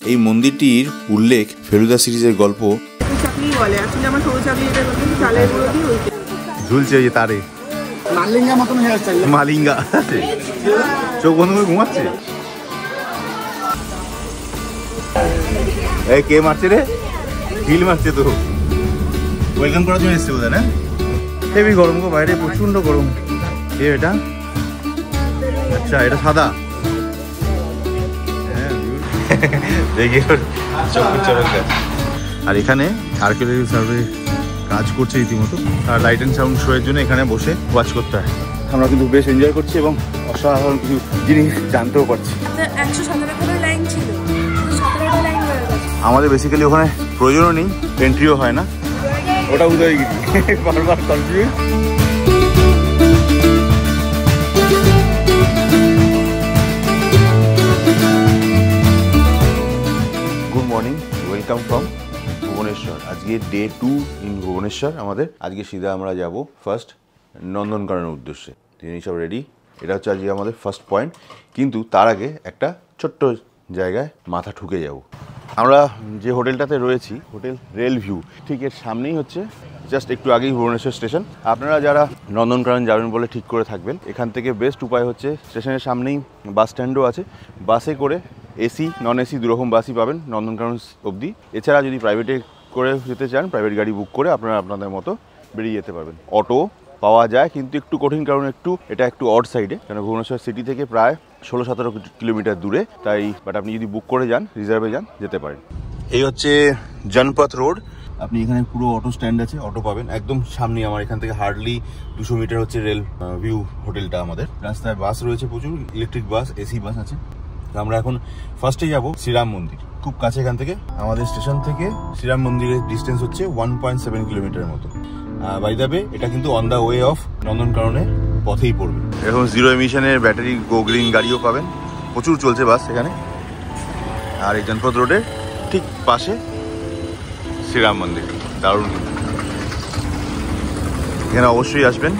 এই মন্দিরটির উল্লেখ ফেলুদা সিরিজের গল্প ঝুলছে ওই তারে মালিঙ্গা মতন হয়ে আসছে। মালিঙ্গা চোখ বন্ধ করে ঘুমাচ্ছে। এই কে মারছে রে? ঢিল মারছে তো। ওয়েলকাম করার জন্য এসছে বোধ হয় না? হেভি গরম গো, বাইরে প্রচন্ড গরম। এটা আচ্ছা, এটা সাদা। দেখি আর এখানে আর্কিওলজি সার্ভে কাজ করছে রীতিমতো, আর লাইট অ্যান্ড সাউন্ড শো এর জন্য এখানে বসে ওয়াচ করতে হয়। আমরা কিন্তু বেশ এনজয় করছি এবং অসাধারণ কিছু জিনিস জানতেও পারছি। আমাদের বেসিক্যালি ওখানে প্রয়োজনও নেই, এন্ট্রিও হয় না। ওটা উদয়গিরি বারবার confuse. Good morning, welcome from Bhubaneswar. আজকে ডে 2 ইন ভুবনেশ্বর আমাদের। আজকে সিধা আমরা যাব ফার্স্ট নন্দনকাননের উদ্দেশ্যে। তিনি সব রেডি। এটা হচ্ছে আজকে আমাদের ফার্স্ট পয়েন্ট, কিন্তু তার আগে একটা ছোট্ট জায়গায় মাথা ঠুকে যাব। আমরা যে হোটেলটাতে রয়েছি, হোটেল রেল ভিউ, ঠিক এর সামনেই হচ্ছে, জাস্ট একটু আগেই ভুবনেশ্বর স্টেশন। আপনারা যারা নন্দনকানন যাবেন বলে ঠিক করে থাকবেন, এখান থেকে বেস্ট উপায় হচ্ছে স্টেশনের সামনেই বাস স্ট্যান্ডও আছে, বাসে করে এসি নন এসি দুরকম বাসই পাবেন নন্দনকানন অবধি। এছাড়া যদি প্রাইভেটে করে যেতে চান, প্রাইভেট গাড়ি বুক করে আপনারা আপনাদের মতো বেরিয়ে যেতে পারবেন। অটো পাওয়া যায়, কিন্তু একটু কঠিন, কারণ এটা একটু অড সাইডে, কারণ ভুবনেশ্বর সিটি থেকে প্রায় 16-17 কিলোমিটার দূরে। তাই বাট আপনি যদি বুক করে যান, রিজার্ভে যান, যেতে পারেন। এই হচ্ছে জনপথ রোড। আপনি এখানে পুরো অটো স্ট্যান্ড আছে, অটো পাবেন একদম সামনে। আমার এখান থেকে হার্ডলি 200 মিটার হচ্ছে রেল ভিউ হোটেলটা আমাদের। রাস্তায় বাস রয়েছে প্রচুর, ইলেকট্রিক বাস, এসি বাস আছে। আমরা এখন ফার্স্টে যাব শ্রীরাম মন্দির, খুব কাছে এখান থেকে। আমাদের স্টেশন থেকে শ্রীরাম মন্দিরের ডিস্টেন্স হচ্ছে 1.7 কিলোমিটার মতো। বাই দ্য ওয়ে, এটা কিন্তু অন দ্য ওয়ে অফ নন্দনকাননের পথেই পড়বে। এখন জিরো এমিশনের ব্যাটারি গো গ্রিন গাড়িও পাবেন, প্রচুর চলছে বাস এখানে। আর এই জনপথ রোডের ঠিক পাশে শ্রীরাম মন্দির, দারুণ। এখানে অবশ্যই আসবেন।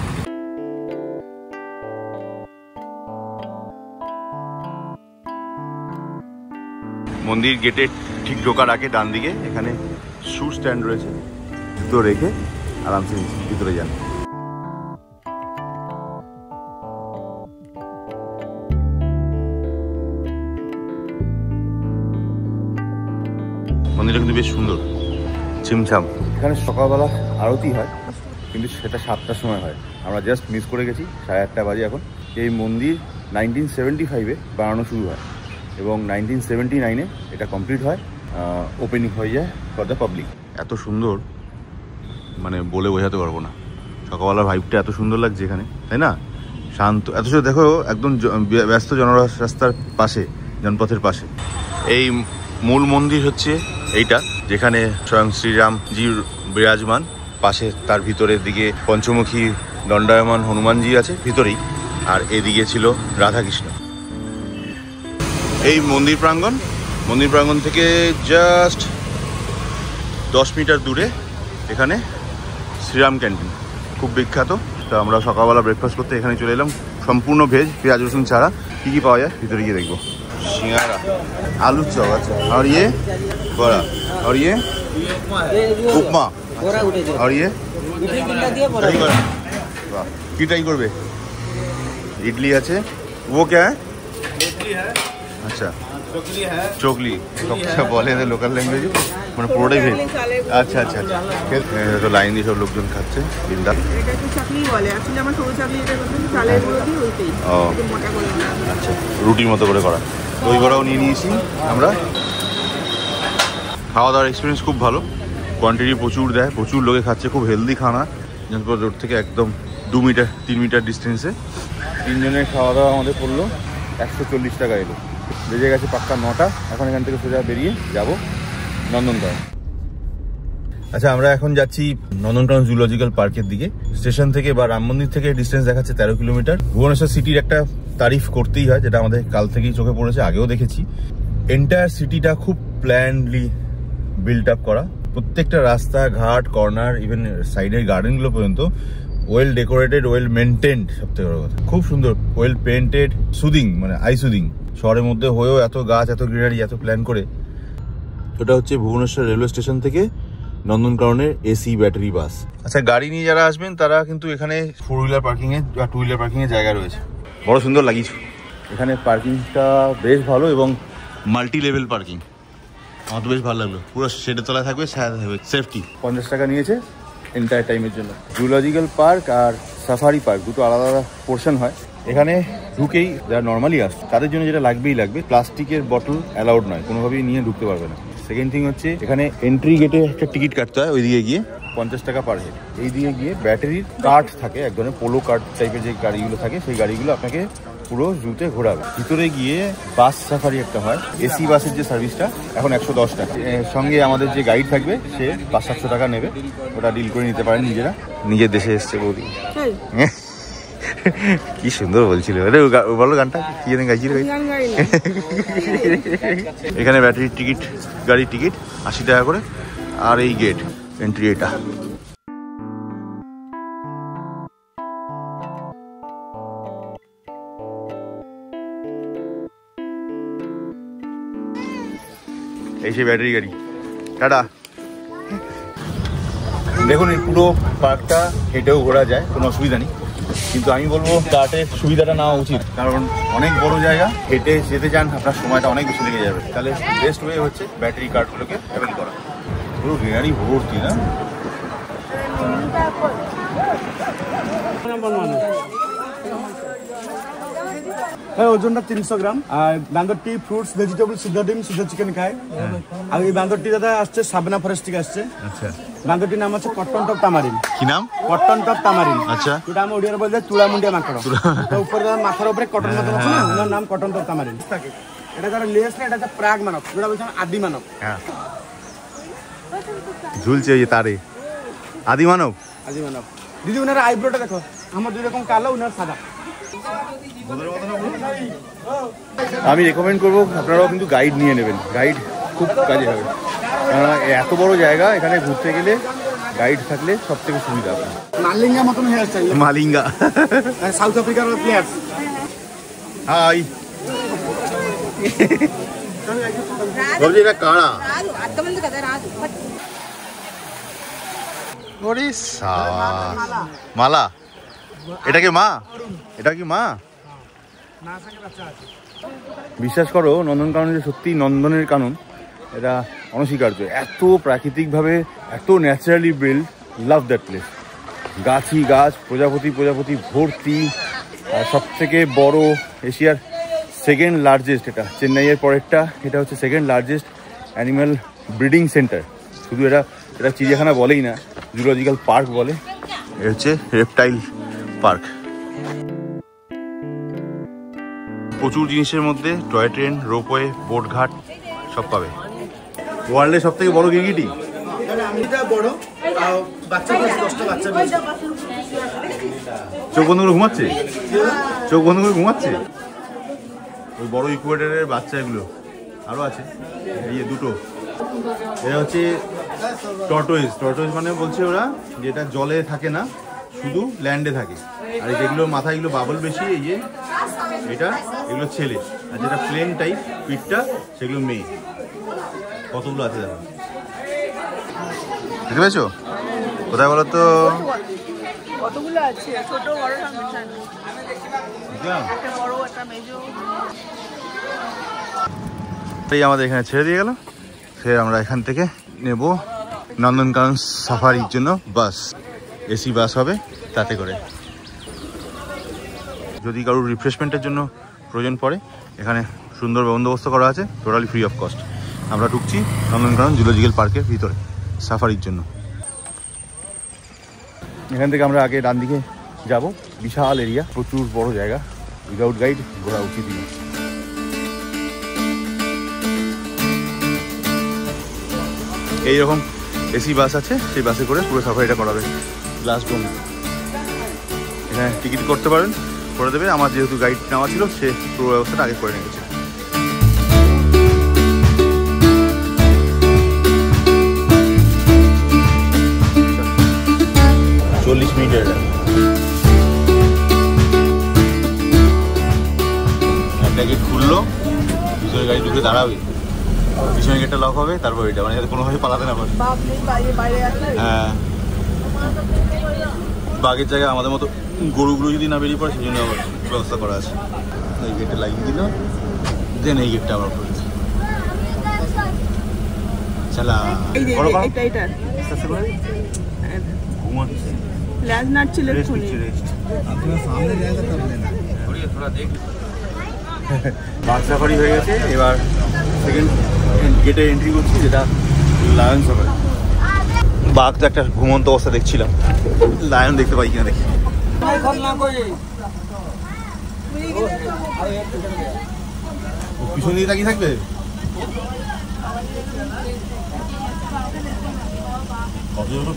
মন্দির গেটে ঠিক ঢোকার আগে ডান দিকে এখানে শু স্ট্যান্ড রয়েছে, জুতো রেখে আরামসে ভিতরে যান। মন্দিরটা কিন্তু বেশ সুন্দর, ছিমছাম। এখানে সকালবেলা আরতি হয়, কিন্তু সেটা 7টার সময় হয়। আমরা জাস্ট মিস করে গেছি, 8:30 বাজে এখন। এই মন্দির 1975-এ বানানো শুরু হয় এবং 1979-এ এটা কমপ্লিট হয়, ওপেনিং হয়ে যায় ফর দ্য পাবলিক। এত সুন্দর, মানে বলে বোঝাতে পারবো না। সকালবেলার ভাইবটা এত সুন্দর লাগছে এখানে, তাই না? শান্ত, এত সুন্দর। দেখো, একদম ব্যস্ত জনরাস্তার পাশে, জনপথের পাশে। এই মূল মন্দির হচ্ছে এইটা, যেখানে স্বয়ং শ্রীরামজি বিরাজমান। পাশে তার ভিতরের দিকে পঞ্চমুখী দণ্ডায়মান হনুমানজি আছে ভিতরেই, আর এদিকে ছিল রাধাকৃষ্ণ। এই মন্দির প্রাঙ্গণ থেকে জাস্ট 10 মিটার দূরে এখানে শ্রীরাম ক্যান্টিন, খুব বিখ্যাত। তো আমরা সকালবেলা ব্রেকফাস্ট করতে এখানে চলে এলাম। সম্পূর্ণ ভেজ, পেঁয়াজ রসুন ছাড়া। কী কী পাওয়া যায় ভিতরে গিয়ে দেখবো। সিঙ্গারা, আলুর চপ, আচ্ছা, আর ইয়ে বড়া, আর ইয়ে উপমা, আর ইয়ে কি ট্রাই করবে? ইডলি আছে। ও কে? আচ্ছা, চোকলি বলে লোকাল ল্যাঙ্গুয়েজ, মানে পুরোটাই ভেজ। আচ্ছা আচ্ছা আচ্ছা, তো লাইন দিয়ে সব লোকজন খাচ্ছে। বিন্দা ও আচ্ছা, রুটির মতো করে করা। দই বড়াও নিয়ে নিয়েছি আমরা। খাওয়া দাওয়ার এক্সপিরিয়েন্স খুব ভালো, কোয়ান্টিটি প্রচুর দেয়, প্রচুর লোকে খাচ্ছে, খুব হেলদি খানা। জনপথ রোড থেকে একদম 3 মিটার ডিস্টেন্সে। 3 জনের খাওয়া দাওয়া আমাদের পড়লো 140 টাকা এলো। বেজে গেছে পাক্কা 9টা। এখন এখান থেকে সোজা বেরিয়ে যাব নন্দনকানন। আচ্ছা, আমরা এখন যাচ্ছি নন্দনকানন জুলজিক্যাল পার্কের দিকে। স্টেশন থেকে বা রাম মন্দির থেকে ডিস্টেন্স দেখাচ্ছে 13 কিলোমিটার। ভুবনেশ্বর সিটির একটা তারিফ করতেই হয়, যেটা আমাদের কাল থেকেই চোখে পড়েছে, আগেও দেখেছি। এন্টায়ার সিটিটা খুব প্ল্যানলি বিল্ড আপ করা। প্রত্যেকটা রাস্তা ঘাট, কর্নার, ইভেন সাইডের গার্ডেনগুলো পর্যন্ত ওয়েল ডেকোরেটেড, ওয়েল মেনটেন্ড। সবথেকে বড় কথা, খুব সুন্দর, ওয়েল পেন্টেড, সুদিং, মানে আই সুদিং। শহরের মধ্যে হয়েও এত গাছ, এত গ্রিনারি, এত প্ল্যান করে ওটা হচ্ছে ভুবনেশ্বর রেলওয়ে স্টেশন থেকে নন্দনকাননের এসি ব্যাটারি বাস। আচ্ছা, গাড়ি নিয়ে যারা আসবেন তারা কিন্তু এখানে 4 হুইলার পার্কিং এ বা 2 হুইলার পার্কিং এর জায়গা রয়েছে। বড় সুন্দর লাগিয়েছে এখানে, পার্কিংটা বেশ ভালো এবং মাল্টি লেভেল পার্কিং। আমার তো বেশ ভালো লাগলো, পুরো শেডের তলায় থাকবে, ছায়া থাকবে, সেফটি। 50 টাকা নিয়েছে এন্টায়ার টাইমের জন্য। জুলজিক্যাল পার্ক আর সাফারি পার্ক দুটো আলাদা আলাদা পোর্শন হয়। এখানে ঢুকেই যারা নর্মালি আসছে তাদের জন্য যেটা লাগবেই লাগবে, প্লাস্টিকের বটল অ্যালাউড নয়, কোনোভাবেই নিয়ে ঢুকতে পারবে না। সেকেন্ড থিং হচ্ছে এখানে এন্ট্রি গেটে একটা টিকিট কাটতে হয়, ওইদিকে গিয়ে 50 টাকা পার হেড। এই দিকে গিয়ে ব্যাটারির কার্ট থাকে, এক ধরনের পোলো কার্ট টাইপের যে গাড়িগুলো থাকে, সেই গাড়িগুলো আপনাকে পুরো জুতে ঘোরাবে। ভিতরে গিয়ে বাস সাফারি একটা হয়, এসি বাসের যে সার্ভিসটা এখন 110 টাকা। সঙ্গে আমাদের যে গাইড থাকবে সে 500-700 টাকা নেবে, ওটা ডিল করে নিতে পারেন নিজেরা। নিজের দেশে এসছে বৌদি। কি সুন্দর বলছিল, বলো গানটা কি জানি গাইছিল। এখানে ব্যাটারির টিকিট, গাড়ির টিকিট 80 টাকা করে, আর এই গেট এন্ট্রি এটা। এই সেই ব্যাটারি গাড়ি। টাটা। দেখুন এই পুরো পার্কটা হেঁটেও ঘোরা যায়, কোনো অসুবিধা নেই, কিন্তু আমি বলবো কার্টের সুবিধাটা নেওয়া উচিত, কারণ অনেক বড় জায়গা, হেঁটে যেতে চান আপনার সময়টা অনেক বেশি লেগে যাবে। তাহলে বেস্ট ওয়ে হচ্ছে ব্যাটারি কার্ডগুলোকে অ্যাভেল করা। পুরো গ্রিনারি ভর্তি না। হ্যাঁ, ওজনটা 300 গ্রাম। আর বান্দরটি ফ্রুটস, ভেজিটেবল, সিদ্ধ ডিম, সিদ্ধ চিকেন খায়। আর এই বান্দরটি দাদা আসছে সাবনা ফরেস্ট থেকে আসছে। আচ্ছা, বান্দরটির নাম হচ্ছে কটন টপ তামারিন। কি নাম? Cotton top tamarind. আচ্ছা, যেটা আমি ওড়িয়ার বলতে চূড়া মুন্ডিয়া মাকড়। তো উপরে মাথার উপরে কটন মতন আছে না, ওনার নাম কটন টপ তামারিন থাকে। এটা যারা লেস না, এটা হচ্ছে প্রাগ মানব, যেটা বলছেন আদি মানব। হ্যাঁ, ঝুলছে এই তারে, আদি মানব। আদি মানব। দিদি ওনার আইব্রোটা দেখো, আমার দুই রকম কালো, ওনার সাদা। আমি রেকমেন্ড করবো আপনারাও কিন্তু গাইড নিয়ে নেবেন, গাইড খুব কাজে হবে। এত বড় জায়গা, এখানে ঘুরতে গেলে গাইড থাকলে সব থেকে সুবিধা হবে। মালিঙ্গা মতন হেয়ার স্টাইল। মালিঙ্গা সাউথ আফ্রিকার প্লেয়ার। হাই, বলছি এটা কারা? মালা। এটা কি মা? এটা কি মা? বিশ্বাস করো, নন্দনকানন যে সত্যি নন্দনের কানন, এটা অনস্বীকার্য। এত প্রাকৃতিকভাবে, এত naturally build, love that place. গাছই গাছ, প্রজাপতি প্রজাপতি ভর্তি। আর সব থেকে বড়, এশিয়ার সেকেন্ড লার্জেস্ট, এটা চেন্নাইয়ের পরেরটা, এটা হচ্ছে second largest animal breeding centre. শুধু এটা চিড়িয়াখানা বলেই না, জুলজিক্যাল পার্ক বলে। এটা হচ্ছে রেপটাইল পার্ক। প্রচুর জিনিসের মধ্যে টয় ট্রেন, রোপওয়ে, বোট ঘাট সব পাবে। ওয়ার্ল্ডের সব থেকে বড় গিরগিটি। চোখ বন্ধ করে ঘুমাচ্ছে, চোখ বন্ধ করে ঘুমাচ্ছে। ওই বড় ইকুয়েডরের বাচ্চা এগুলো আরো আছে, এই দুটো। এটা হচ্ছে টর্টোইজ। টর্টোইজ মানে বলছে ওরা যেটা জলে থাকে না, শুধু ল্যান্ডে থাকে। আর যেগুলো মাথায় এগুলো বাবল বেশি, এই যে এটা, এগুলো ছেলে। আর যেটা প্লেন টাইপ পিঠটা, সেগুলো মেয়ে। কতগুলো আছে দেখো, দেখতে পেয়েছো? কোথায় বলো তো? কতগুলো আছে, ছোট বড় সব মেশানো। একটা বড়, একটা মেজো। তাই আমাদের এখানে ছেড়ে দিয়ে গেল। ফের আমরা এখান থেকে নেব নন্দনকানন সাফারির জন্য বাস। এসি বাস হবে, তাতে করে যদি কারোর রিফ্রেশমেন্টের জন্য প্রয়োজন পড়ে, এখানে সুন্দর বন্দোবস্ত করা আছে, টোটালি ফ্রি অফ কস্ট। আমরা ঢুকছি নন্দনকানন জুলজিক্যাল পার্কের ভিতরে সাফারির জন্য। এখান থেকে আমরা আগে ডান দিকে যাব। বিশাল এরিয়া, প্রচুর বড় জায়গা, উইদাউট গাইড ঘোরা উচিত না। এইরকম এসি বাস আছে, সেই বাসে করে পুরো সাফারিটা করাবে। গ্লাস ডোম, এখানে টিকিট করতে পারেন, করে দেবে। আমার যেহেতু গাইড নেওয়া ছিল, সে পুরো ব্যবস্থাটা আগে করে নিয়েছে। 40 মিনিটের একটা গেট খুললো, পিছনে গাড়ি ঢুকে দাঁড়াবে, পিছনে গেটটা লক হবে, তারপর এটা মানে যাতে কোনোভাবে পালাতে না পারে। বাঘ নেই বাইরে আছে। হ্যাঁ, বাঘের জায়গায় আমাদের মতো গরুগুলো যদি না বেরিয়ে পড়ে সেই জন্য আবার ব্যবস্থা করা আছে। এই গেটে লাগিয়ে দিল, দেন এই গেটটা আবার খুলে চালা ঘুমাচ্ছে ল্যাজ নাড়ছিল এক্ষুনি। বাঘ সাফারি হয়ে গেছে, এবার সেকেন্ড গেটে এন্ট্রি করছি, যেটা লায়ন সাফারি। বাঘ তো একটা ঘুমন্ত অবস্থা দেখছিলাম, লায়ন দেখতে পাই কিনা দেখি। পিছন দিকে তাকিয়ে থাকবে।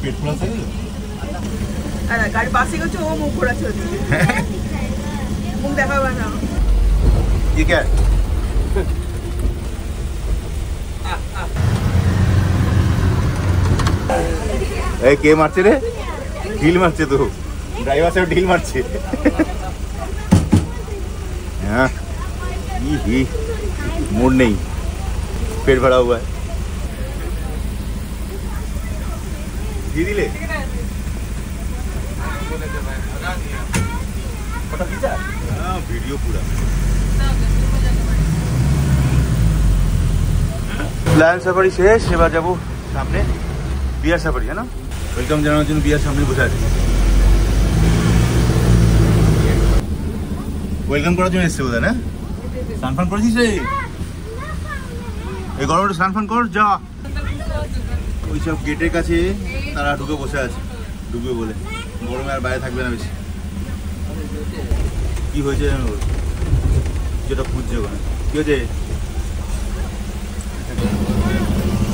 পেট খোলা থাকে, গাড়ি পাশে গেছে, ও মুখ ঘোরাচ্ছে ওদিকে, মুখ দেখাবে না। ঠিক আছে, এই কে মারছে রে? ঢিল মারছে তো, ড্রাইভার সাহেব ঢিল মারছে। হ্যাঁ, मूड नहीं, पेट भरा हुआ है। दिले वीडियो पूरा লায়ন সাফারি শেষ, এবার যাবো সামনে বিয়ার সাফারি। না ওয়েলকাম জানানোর জন্য বিয়ার সামনে বসে আছি, ওয়েলকাম করার জন্য এসছে বোধ, না স্নান ফান করেছিস রে? এই গরমে স্নান ফান কর যা। ওই সব গেটের কাছে তারা ঢুকে বসে আছে, ঢুকবে বলে, গরমে আর বাইরে থাকবে না বেশি। কি হয়েছে যেটা খুঁজছে ওখানে, কি হয়েছে?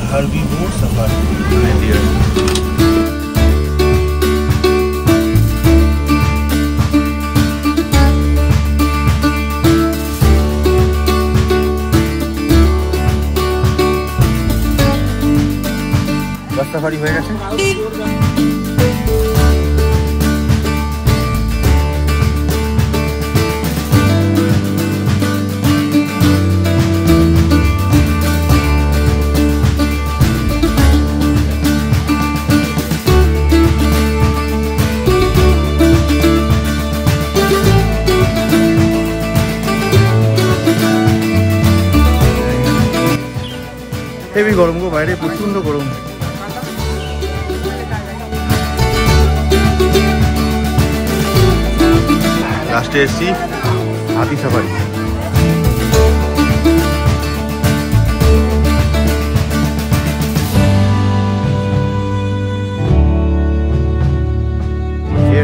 হারবিবোর সাফারি সাফারি হয়ে গেছে। হেভি গরম গো, বাইরে প্রচন্ড গরম। লাস্টে এসছি হাতি সাফারি।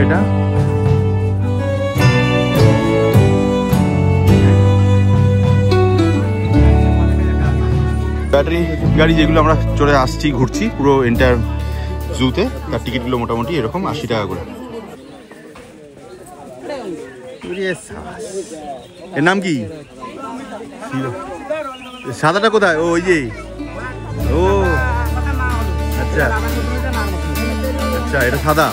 এটা ব্যাটারি গাড়ি যেগুলো আমরা চড়ে আসছি, ঘুরছি পুরো এন্টায়ার জুতে, তার টিকিটগুলো মোটামুটি এরকম 80 টাকা করে। এর নাম কি? সাদাটা কোথায়? ও ওই যে, ও আচ্ছা আচ্ছা, এটা সাদা।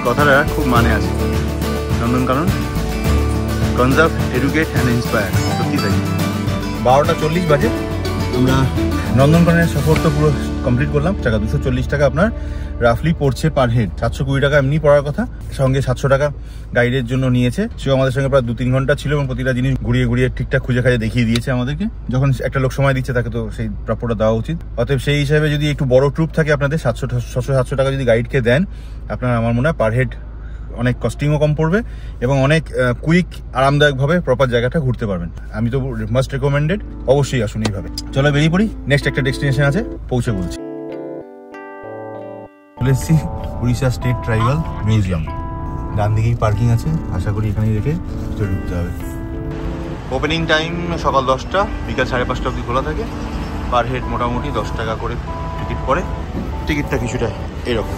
কথাটা খুব মানে আছে, Nandankanan conserve, educate and inspire. সত্যি তাই। 12টা 40 বাজে, আমরা নন্দনকাননের সফর তো পুরো কমপ্লিট করলাম। টাকা 240 টাকা আপনার রাফলি পড়ছে পার হেড। 720 টাকা এমনি পড়ার কথা, সঙ্গে 700 টাকা গাইডের জন্য নিয়েছে। সেও আমাদের সঙ্গে প্রায় 2-3 ঘন্টা ছিল এবং প্রতিটা জিনিস ঘুরিয়ে ঘুরিয়ে ঠিকঠাক খুঁজে খাজে দেখিয়ে দিয়েছে আমাদেরকে। যখন একটা লোক সময় দিচ্ছে তাকে তো সেই প্রাপ্যটা দেওয়া উচিত। অতএব সেই হিসাবে যদি একটু বড় ট্রুপ থাকে আপনাদের, 600-700 টাকা যদি গাইডকে দেন আপনার, আমার মনে হয় পার হেড অনেক কস্টিংও কম পড়বে এবং অনেক কুইক আরামদায়কভাবে প্রপার জায়গাটা ঘুরতে পারবেন। আমি তো মাস্ট রেকমেন্ডেড, অবশ্যই আসুন এইভাবে। চলো বেরিয়ে পড়ি, নেক্সট একটা ডেস্টিনেশন আছে, পৌঁছে বলছি। চলে এসেছি উড়িষ্যা স্টেট ট্রাইবাল মিউজিয়াম। ডান দিকেই পার্কিং আছে, আশা করি এখানেই রেখে ভিতরে ঢুকতে হবে। ওপেনিং টাইম সকাল 10টা, বিকাল 5:30 অবধি খোলা থাকে। পার হেড মোটামুটি 10 টাকা করে টিকিট পড়ে। টিকিটটা কিছুটা এরকম।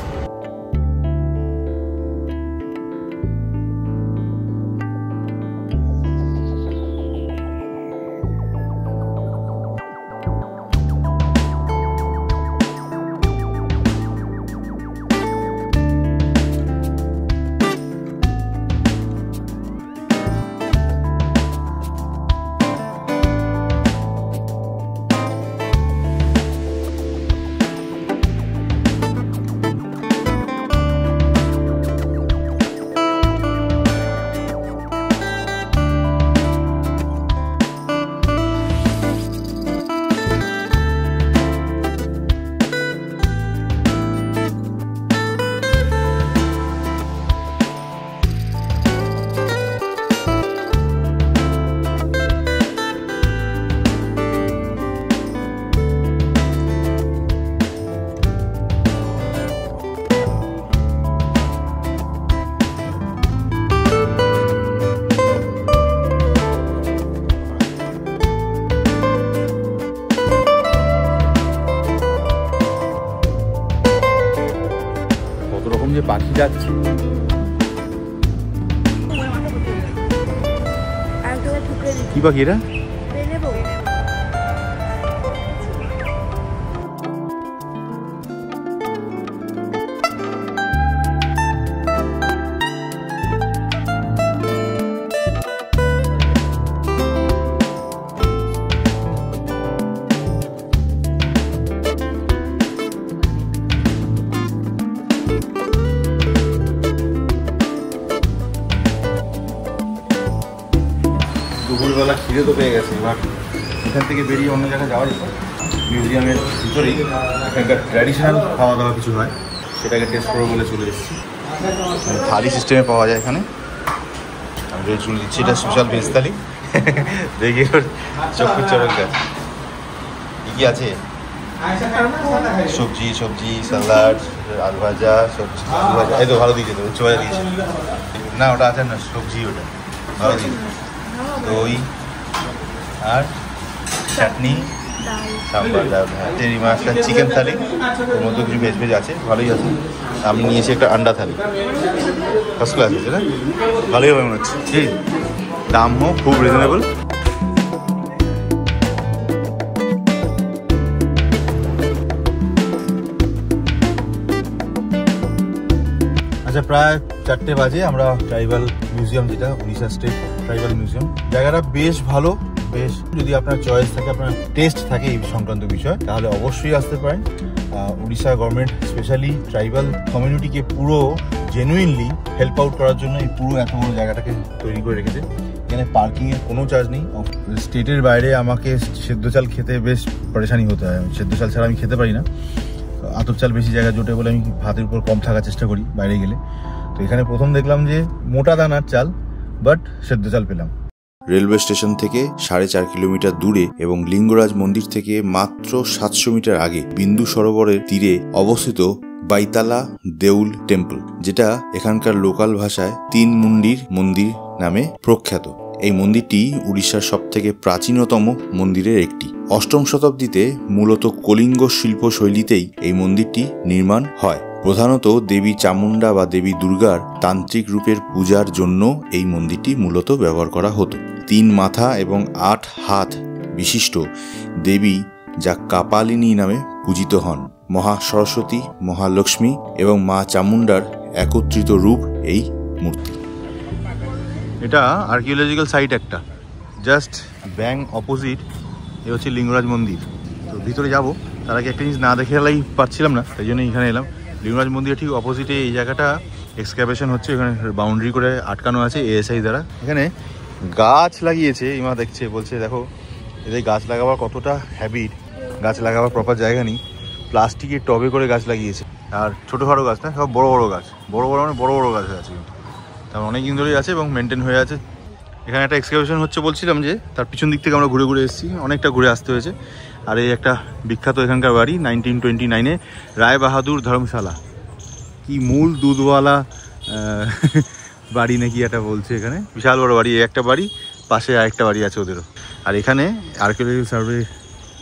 এরকম যে পাখি যাচ্ছে। কি পাখি এটা? দুপুরবেলা খিদে তো পেয়ে গেছে, এবার এখান থেকে বেরিয়ে অন্য জায়গায় যাওয়া যেত। মিউজিয়ামের ভিতরেই এখানকার ট্র্যাডিশনাল খাওয়া দাওয়া কিছু হয়, সেটাকে টেস্ট করবো বলে চলে এসেছি। থালি সিস্টেমে পাওয়া যায় এখানে। আমি যদি চলে দিচ্ছি, এটা স্পেশাল ভেজ থালি। দেখি চক্ষু চড়ক গাছ কী কী আছে। সবজি সবজি স্যালাড, আলু ভাজা, সবজি আলু ভাজা, এই তো ভালো দিয়েছে, তো উচ্চ ভাজা দিয়েছে না, ওটা আছে না সবজি, ওটা ভালো দিয়েছে। দই আর চাটনি, সাম্বার, ডাল, হ্যাঁ টেরি মাছটা চিকেন থালি, ওর মধ্যে কিছু ভেজ ভেজ আছে, ভালোই আছে। আমি নিয়েছি একটা আন্ডা থালি, ফার্স্ট ক্লাস আছে না, ভালোই হবে মনে হচ্ছে। ঠিক, দামও খুব রিজনেবল। আচ্ছা, প্রায় 4টে বাজে। আমরা ট্রাইবাল মিউজিয়াম, যেটা উড়িষ্যা স্টেট ট্রাইবাল মিউজিয়াম, জায়গাটা বেশ ভালো। বেশ, যদি আপনার চয়েস থাকে, আপনার টেস্ট থাকে এই সংক্রান্ত বিষয়, তাহলে অবশ্যই আসতে পারেন। উড়িষ্যা গভর্নমেন্ট স্পেশালি ট্রাইবাল কমিউনিটিকে পুরো জেনুইনলি হেল্প আউট করার জন্য এই পুরো এত বড় জায়গাটাকে তৈরি করে রেখেছে। এখানে পার্কিংয়ের কোনো চার্জ নেই। স্টেটের বাইরে আমাকে সেদ্ধ চাল খেতে বেশ পরেশানি হতে হয়, সেদ্ধ চাল ছাড়া আমি খেতে পারি না। আতপ চাল বেশি জায়গা জোটে বলে আমি ভাতের উপর কম থাকার চেষ্টা করি বাইরে গেলে। তো এখানে প্রথম দেখলাম যে মোটা দানার চাল, বাট সেদ্ধ চাল পেলাম। রেলওয়ে স্টেশন থেকে 4.5 কিলোমিটার দূরে এবং লিঙ্গরাজ মন্দির থেকে মাত্র 700 মিটার আগে বিন্দু সরোবরের তীরে অবস্থিত বাইতালা দেউল টেম্পল, যেটা এখানকার লোকাল ভাষায় 3 মুন্ডির মন্দির নামে প্রখ্যাত। এই মন্দিরটি উড়িষ্যার সবথেকে প্রাচীনতম মন্দিরের একটি। 8ম শতাব্দীতে মূলত কলিঙ্গ শিল্প শৈলীতেই এই মন্দিরটি নির্মাণ হয়। প্রধানত দেবী চামুন্ডা বা দেবী দুর্গার তান্ত্রিক রূপের পূজার জন্য এই মন্দিরটি মূলত ব্যবহার করা হতো। 3 মাথা এবং 8 হাত বিশিষ্ট দেবী, যা কাপালিনী নামে পূজিত হন। মহা সরস্বতী, মহালক্ষ্মী এবং মা চামুন্ডার একত্রিত রূপ এই মূর্তি। এটা আর্কিওলজিক্যাল সাইট একটা, জাস্ট ব্যাং অপোজিট এ হচ্ছে লিঙ্গরাজ মন্দির। তো ভিতরে যাব, তার আগে একটা জিনিস না দেখে এলাই পারছিলাম না, তাই জন্য এখানে এলাম। লিঙ্গরাজ মন্দিরের ঠিক অপোজিটে এই জায়গাটা এক্সক্যাভেশন হচ্ছে, এখানে বাউন্ডারি করে আটকানো আছে এএসআই দ্বারা। এখানে গাছ লাগিয়েছে, ইমা দেখছে, বলছে দেখো এদের গাছ লাগাবার কতটা হ্যাবিট, গাছ লাগাবার প্রপার জায়গা নেই, প্লাস্টিকের টবে করে গাছ লাগিয়েছে। আর ছোটোখাটো গাছ না, সব বড় বড় গাছ, বড় বড় মানে বড় বড় গাছ হয়ে আছে, তার অনেক দিন ধরেই আছে এবং মেনটেন হয়ে আছে। এখানে একটা এক্সক্যাভেশন হচ্ছে বলছিলাম, যে তার পিছন দিক থেকে আমরা ঘুরে ঘুরে এসেছি, অনেকটা ঘুরে আসতে হয়েছে। আর এই একটা বিখ্যাত এখানকার বাড়ি, 1929-এ রায় বাহাদুর ধর্মশালা, কি মূল দুধওয়ালা বাড়ি নাকি এটা বলছে। এখানে বিশাল বড় বাড়ি, একটা বাড়ি, পাশে আরেকটা বাড়ি আছে ওদেরও। আর এখানে আর্কিওলজিক্যাল সার্ভে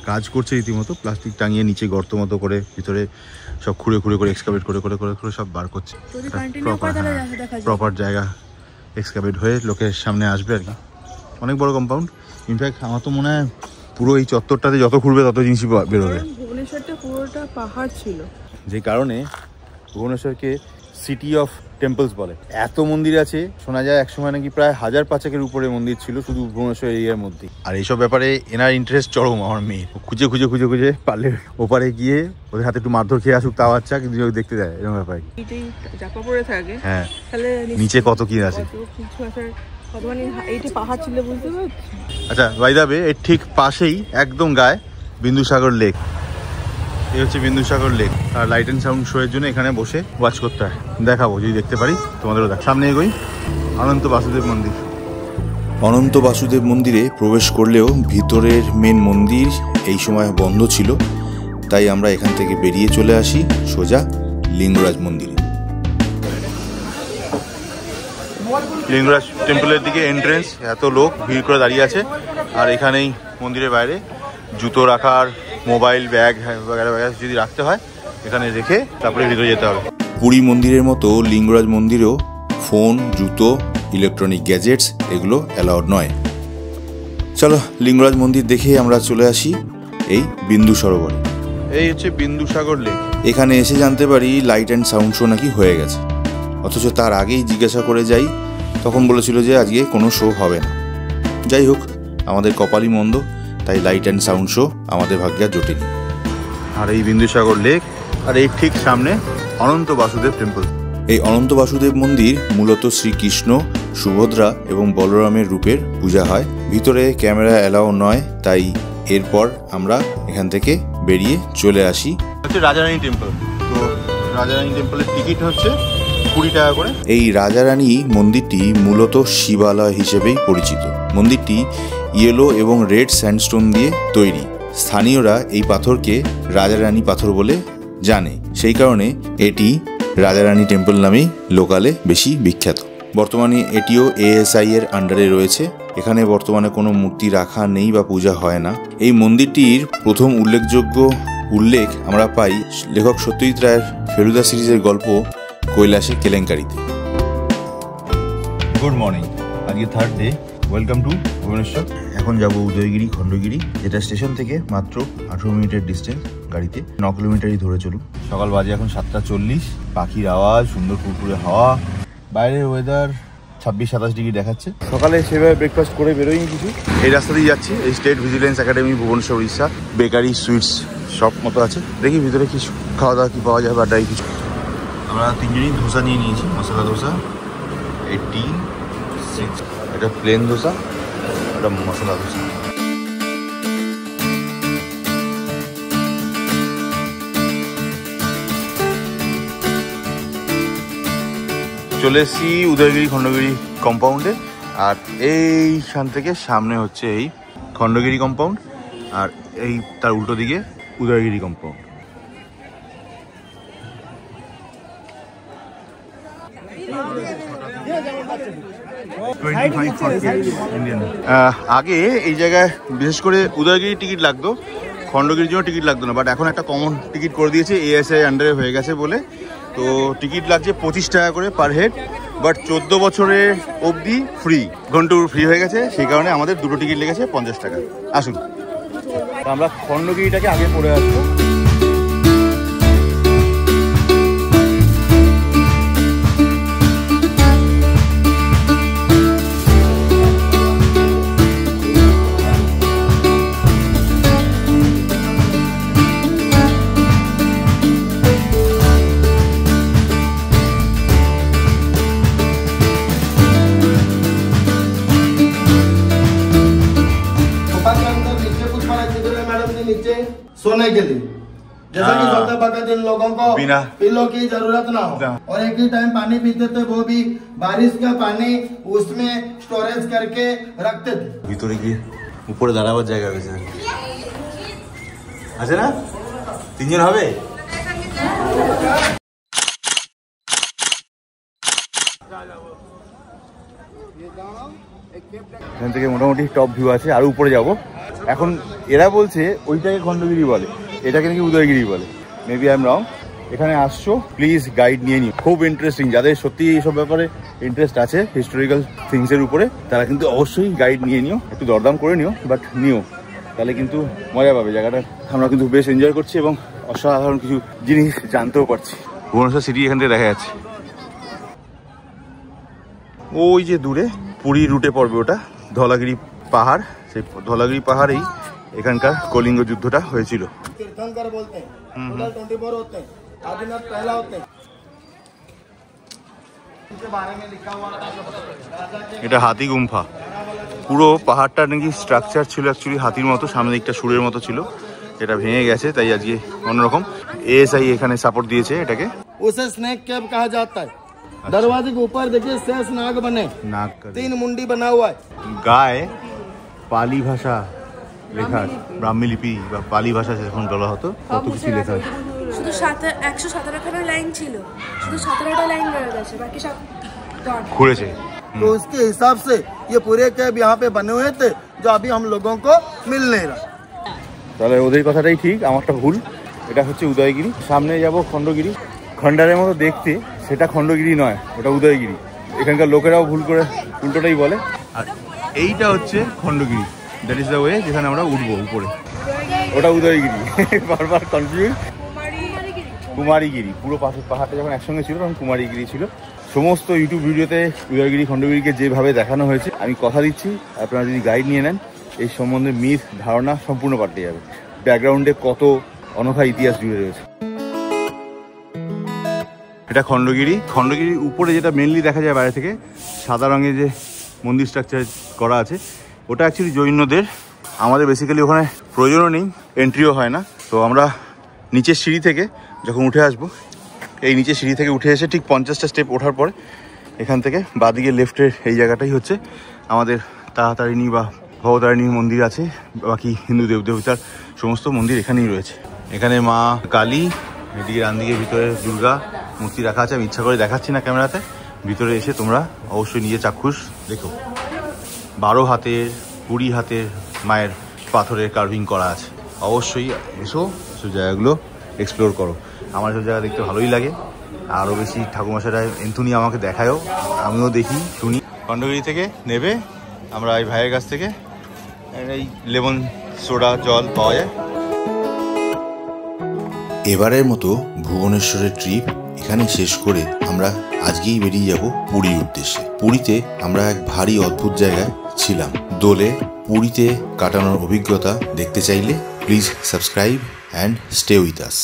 কাজ করছে রীতিমতো, প্লাস্টিক টাঙিয়ে নিচে গর্ত মতো করে ভিতরে সব খুঁড়ে খুঁড়ে করে এক্সকাভেট করে করে করে করে সব বার করছে। প্রপার জায়গা এক্সকাভেট হয়ে লোকের সামনে আসবে আর কি। অনেক বড় কম্পাউন্ড। ইনফ্যাক্ট আমার তো মনে হয় পুরো এই চত্বরটাতে যত ঘুরবে তত জিনিসই বেরোবে। ভুবনেশ্বরটা পুরোটা পাহাড় ছিল, যে কারণে ভুবনেশ্বরকে সিটি অফ টেম্পলস বলে। এত মন্দির আছে, শোনা যায় একসময় নাকি প্রায় 1000-500-এর উপরে মন্দির ছিল শুধু ভুবনেশ্বর এরিয়ার মধ্যে। আর এইসব ব্যাপারে এনার ইন্টারেস্ট চরম, আমার মেয়ের। খুঁজে খুঁজে খুঁজে খুঁজে পারলে ওপারে গিয়ে ওদের হাতে একটু মারধর খেয়ে আসুক, তাও আচ্ছা, কিন্তু দেখতে দেয় এরকম ব্যাপারে। চাপা পড়ে থাকে, হ্যাঁ, তাহলে নিচে কত কি আছে। পাহাড় ছিল, বুঝতে পারছি। আচ্ছা, বাই দ্য ওয়ে, এর ঠিক পাশেই একদম গায়ে বিন্দুসাগর লেক। এই হচ্ছে বিন্দুসাগর লেক। আর লাইট অ্যান্ড সাউন্ড শো এর জন্য এখানে বসে ওয়াচ করতে হয়। দেখাবো যদি দেখতে পারি তোমাদেরও। দেখ, সামনে এগোই, অনন্ত বাসুদেব মন্দির। অনন্ত বাসুদেব মন্দিরে প্রবেশ করলেও ভিতরের মেন মন্দির এই সময় বন্ধ ছিল, তাই আমরা এখান থেকে বেরিয়ে চলে আসি সোজা লিঙ্গরাজ মন্দিরে। লিঙ্গরাজ টেম্পলের দিকে এন্ট্রেন্স, এত লোক ভিড় করে দাঁড়িয়ে আছে। আর এখানেই মন্দিরের বাইরে জুতো রাখার, মোবাইল, ব্যাগ যদি রাখতে হয় এখানে রেখে তারপরে ভিতরে যেতে হবে। পুরী মন্দিরের মতো লিঙ্গরাজ মন্দিরেও ফোন, জুতো, ইলেকট্রনিক গ্যাজেটস এগুলো অ্যালাউড নয়। চলো লিঙ্গরাজ মন্দির দেখে আমরা চলে আসি এই বিন্দু সরোবরে। এই হচ্ছে বিন্দুসাগর লেক। এখানে এসে জানতে পারি লাইট অ্যান্ড সাউন্ড শো নাকি হয়ে গেছে, অথচ তার আগেই জিজ্ঞাসা করে যাই, তখন বলেছিল যে আজকে কোনো শো হবে না। যাই হোক, আমাদের কপালই মন্দ, তাই লাইট অ্যান্ড সাউন্ড শো আমাদের ভাগ্যে জটিল। আর এই বিন্দুসাগর লেক, আর এই ঠিক সামনে অনন্ত বাসুদেব টেম্পল। এই অনন্ত বাসুদেব মন্দির মূলত শ্রীকৃষ্ণ, সুভদ্রা এবং বলরামের রূপের পূজা হয়। ভিতরে ক্যামেরা অ্যালাউ নয়, তাই এরপর আমরা এখান থেকে বেরিয়ে চলে আসি। হচ্ছে রাজারানী টেম্পল। তো রাজারানী টেম্পলের টিকিট হচ্ছে 20 টাকা করে। এই রাজারানী মন্দিরটি মূলত শিবালয় হিসেবেই পরিচিত। মন্দিরটি ইয়েলো এবং রেড স্যান্ডস্টোন দিয়ে তৈরি। স্থানীয়রা এই পাথরকে রাজারানী পাথর বলে জানে, সেই কারণে এটি রাজারানী টেম্পল নামেই লোকালে বেশি বিখ্যাত। বর্তমানে এটিও ASI এর আন্ডারে রয়েছে। এখানে বর্তমানে কোনো মূর্তি রাখা নেই বা পূজা হয় না। এই মন্দিরটির প্রথম উল্লেখযোগ্য উল্লেখ আমরা পাই লেখক সত্যজিৎ রায়ের ফেলুদা সিরিজের গল্প কৈলাসে কেলেঙ্কারিতে। গুড মর্নিং, আজকে 3rd day. Welcome to Bhubaneswar. এখন যাব উদয়গিরি, খণ্ডগিরি, যেটা স্টেশন থেকে মাত্র 18 মিনিটের ডিস্টেন্স গাড়িতে। 9 কিলোমিটারই ধরে চলুন। সকাল বাজে এখন 7:40। পাখির আওয়াজ, সুন্দর কুকুরের হাওয়া, বাইরের ওয়েদার 26-27 ডিগ্রি দেখাচ্ছে। সকালে সেভাবে ব্রেকফাস্ট করে বেরোয়নি কিছু। এই রাস্তা দিয়ে যাচ্ছি, এই state vigilance academy Bhubaneswar Orissa. Bakery, sweets shop মতো আছে। দেখি ভিতরে কিছু খাওয়া দাওয়া কি পাওয়া যায় বা ড্রাই কিছু। আমরা 3 জনই ধোসা নিয়ে নিয়েছি, মশলা ধোসা 86, এটা প্লেন ধোসা, এটা মশলা ধোসা। চলে এসেছি উদয়গিরি খণ্ডগিরি কম্পাউন্ডে। আর এইখান থেকে সামনে হচ্ছে এই খণ্ডগিরি কম্পাউন্ড, আর এই তার উল্টো দিকে উদয়গিরি কম্পাউন্ড। আগে এই জায়গায় বিশেষ করে উদয়গিরি টিকিট লাগতো, খণ্ডগিরির জন্য টিকিট লাগতো না, বাট এখন একটা কমন টিকিট করে দিয়েছে, ASI আন্ডারে হয়ে গেছে বলে। তো টিকিট লাগছে 25 টাকা করে পার হেড, বাট 14 বছরের অবধি ফ্রি, ঘন্টুর ফ্রি হয়ে গেছে। সেই কারণে আমাদের দুটো টিকিট লেগেছে 50 টাকা। আসুন আমরা খণ্ডগিরিটাকে আগে পড়ে আসবো। सोने के लिए, जैसा कि सोते वक्त इन लोगों को पिलो की जरूरत ना हो, और एक ही टाइम पानी पीते थे, वो भी बारिश का पानी उसमें स्टोरेज करके रखते थे। ভিতরে গিয়ে উপরে দাঁড়াবার জায়গা হয়েছে, আছে না? 3 জন হবে। এখান থেকে মোটামুটি টপ ভিউ আছে, আর উপরে যাব। এখন এরা বলছে ওইটাকে খণ্ডগিরি বলে, এটাকে নাকি উদয়গিরি বলে। মেবি আই এম রং। এখানে আসছো, প্লিজ গাইড নিয়ে নিও, খুব ইন্টারেস্টিং। যাদের সত্যি এইসব ব্যাপারে ইন্টারেস্ট আছে, হিস্টোরিক্যাল থিংসের উপরে, তারা কিন্তু অবশ্যই গাইড নিয়ে নিও। একটু দরদাম করে নিও, বাট নিও, তাহলে কিন্তু মজা পাবে জায়গাটা। আমরা কিন্তু বেশ এনজয় করছি এবং অসাধারণ কিছু জিনিস জানতেও পারছি। ভুবনেশ্বর সিটি এখান থেকে দেখা যাচ্ছে। ওই যে দূরে পুরী রুটে পড়বে ওটা ধলাগিরি পাহাড়। সেই ধলাগিরি পাহাড়েই এখানকার কলিঙ্গ যুদ্ধটা হয়েছিল। तीर्थंकर बोलते हैं, टोटल 24 होते हैं, आदिनाथ पहला होते हैं। इनके बारे में लिखा हुआ है, এটা হাতি গুম্ফা। পুরো পাহাড়টা নাকি স্ট্রাকচার ছিল অ্যাকচুয়ালি হাতির মতো, সামনে দিকটা সুরের মতো ছিল, এটা ভেঙে গেছে, তাই আজকে অন্যরকম। ASI এখানে সাপোর্ট দিয়েছে এটাকে। उसे स्नेक केव कहा जाता है। दरवाजे के ऊपर देखिए शेष नाग बने, নাক 3 मुंडी बना हुआ है। গায়ে পালি ভাষা লেখা আছে, ব্রাহ্মী লিপি বা পালি ভাষা যখন বলা হতো, কত কিছু লেখা আছে। শুধু 117খানা লাইন ছিল, শুধু 17টা লাইন রয়ে গেছে, বাকি সব খুঁড়েছে। तो उसके हिसाब से ये पूरे केव यहाँ पे बने हुए थे, जो अभी हम लोगों को मिल नहीं रहा। তাহলে ওদের কথাটাই ঠিক, আমারটা ভুল। এটা হচ্ছে উদয়গিরি, সামনে যাব খণ্ডগিরি। খণ্ডারের মতো দেখতে, সেটা খণ্ডগিরি নয়, ওটা উদয়গিরি। এখানকার লোকেরাও ভুল করে উল্টোটাই বলে। আর এইটা হচ্ছে Khandagiri, that is the way যেখানে আমরা উঠবো উপরে, ওটা উদয়গিরি। বারবার কনফিউজ। কুমারীগিরি, পুরো পাহাড়টা যখন একসঙ্গে ছিল তখন কুমারীগিরি ছিল। সমস্ত ইউটিউব ভিডিওতে উদয়গিরি খণ্ডগিরিকে যেভাবে দেখানো হয়েছে, আমি কথা দিচ্ছি আপনারা যদি গাইড নিয়ে নেন এই সম্বন্ধে মিথ ধারণা সম্পূর্ণ পাল্টে যাবে। ব্যাকগ্রাউন্ডে কত অনথা ইতিহাস জুড়ে রয়েছে। এটা খণ্ডগিরি। খণ্ডগিরির উপরে যেটা মেনলি দেখা যায় বাইরে থেকে, সাদা রঙের যে মন্দির স্ট্রাকচার করা আছে, ওটা অ্যাকচুয়ালি জৈনদের। আমাদের বেসিক্যালি ওখানে প্রয়োজনও নেই, এন্ট্রিও হয় না। তো আমরা নিচের সিঁড়ি থেকে যখন উঠে আসবো, এই নিচের সিঁড়ি থেকে উঠে এসে ঠিক 50টা স্টেপ ওঠার পরে এখান থেকে বাঁদিকে লেফটের এই জায়গাটাই হচ্ছে আমাদের তারাতারিণী বা ভবতারিণীর মন্দির আছে। বাকি হিন্দু দেবদেবতার সমস্ত মন্দির এখানেই রয়েছে। এখানে মা কালী, এদিকে ডান দিকে ভিতরে দুর্গা মূর্তি রাখা আছে। আমি ইচ্ছা করে দেখাচ্ছি না ক্যামেরাতে, ভিতরে এসে তোমরা অবশ্যই নিজে চাক্ষুষ দেখো। 12 হাতের 20 হাতের মায়ের পাথরের কার্ভিং করা আছে। অবশ্যই এসো, সব জায়গাগুলো এক্সপ্লোর করো। আমার সব জায়গা দেখতে ভালোই লাগে। আরও বেশি ঠাকুরমশাইরা এন্থুনি আমাকে দেখায়ও, আমিও দেখি শুনি। খণ্ডগিরি থেকে নেবে আমরা এই ভাইয়ের কাছ থেকে এই লেমন সোডা জল পাওয়া যায়। এবারের মতো ভুবনেশ্বরের ট্রিপ এখানে শেষ করে আমরা আজকেই বেরিয়ে যাব পুরীর উদ্দেশ্যে। পুরীতে আমরা এক ভারী অদ্ভুত জায়গায় ছিলাম, দোলে। পুরীতে কাটানোর অভিজ্ঞতা দেখতে চাইলে please subscribe and stay with us.